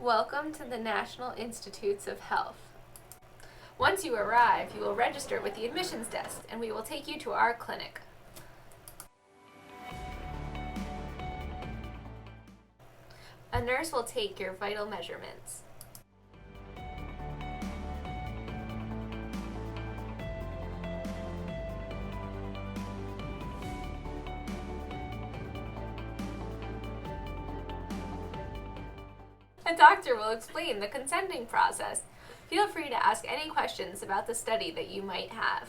Welcome to the National Institutes of Health. Once you arrive, you will register with the admissions desk and we will take you to our clinic. A nurse will take your vital measurements. A doctor will explain the consenting process. Feel free to ask any questions about the study that you might have.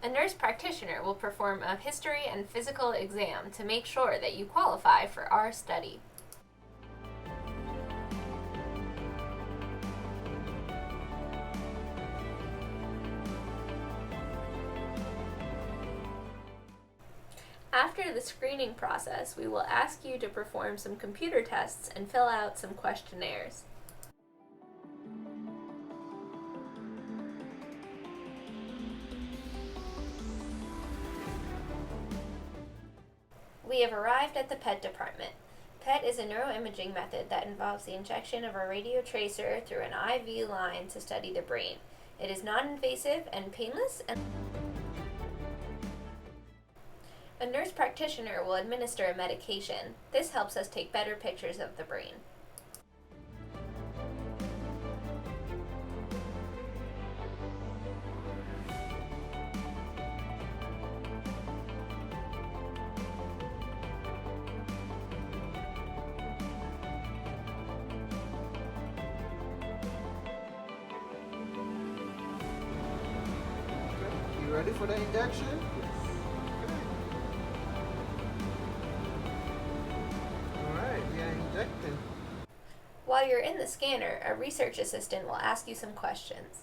A nurse practitioner will perform a history and physical exam to make sure that you qualify for our study. After the screening process, we will ask you to perform some computer tests and fill out some questionnaires. We have arrived at the PET department. PET is a neuroimaging method that involves the injection of a radiotracer through an IV line to study the brain. It is non-invasive and painless, and a nurse practitioner will administer a medication. This helps us take better pictures of the brain. You ready for the injection? Alright, we are injecting. While you're in the scanner, a research assistant will ask you some questions.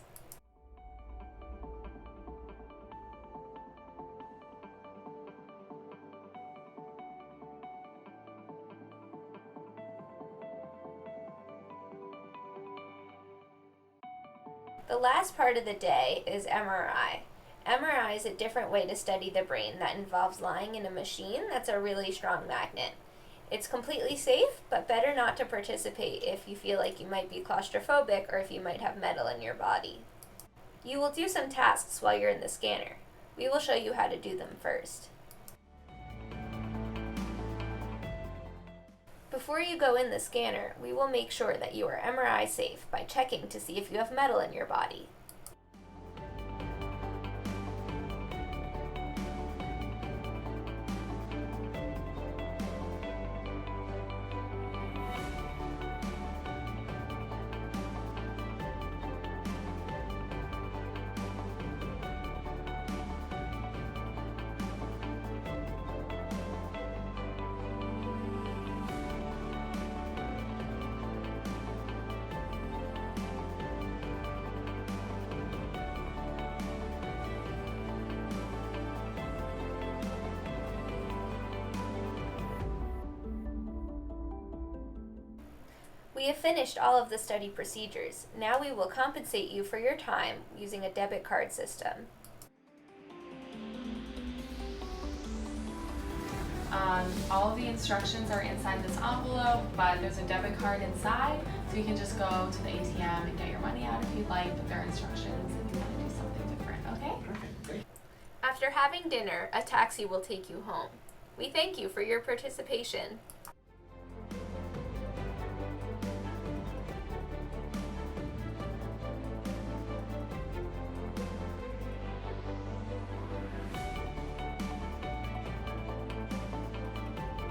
The last part of the day is MRI. MRI is a different way to study the brain that involves lying in a machine that's a really strong magnet. It's completely safe, but better not to participate if you feel like you might be claustrophobic or if you might have metal in your body. You will do some tasks while you're in the scanner. We will show you how to do them first. Before you go in the scanner, we will make sure that you are MRI safe by checking to see if you have metal in your body. We have finished all of the study procedures. Now we will compensate you for your time using a debit card system. All of the instructions are inside this envelope, but there's a debit card inside, so you can just go to the ATM and get your money out if you'd like, but there are instructions if you want to do something different, okay? After having dinner, a taxi will take you home. We thank you for your participation.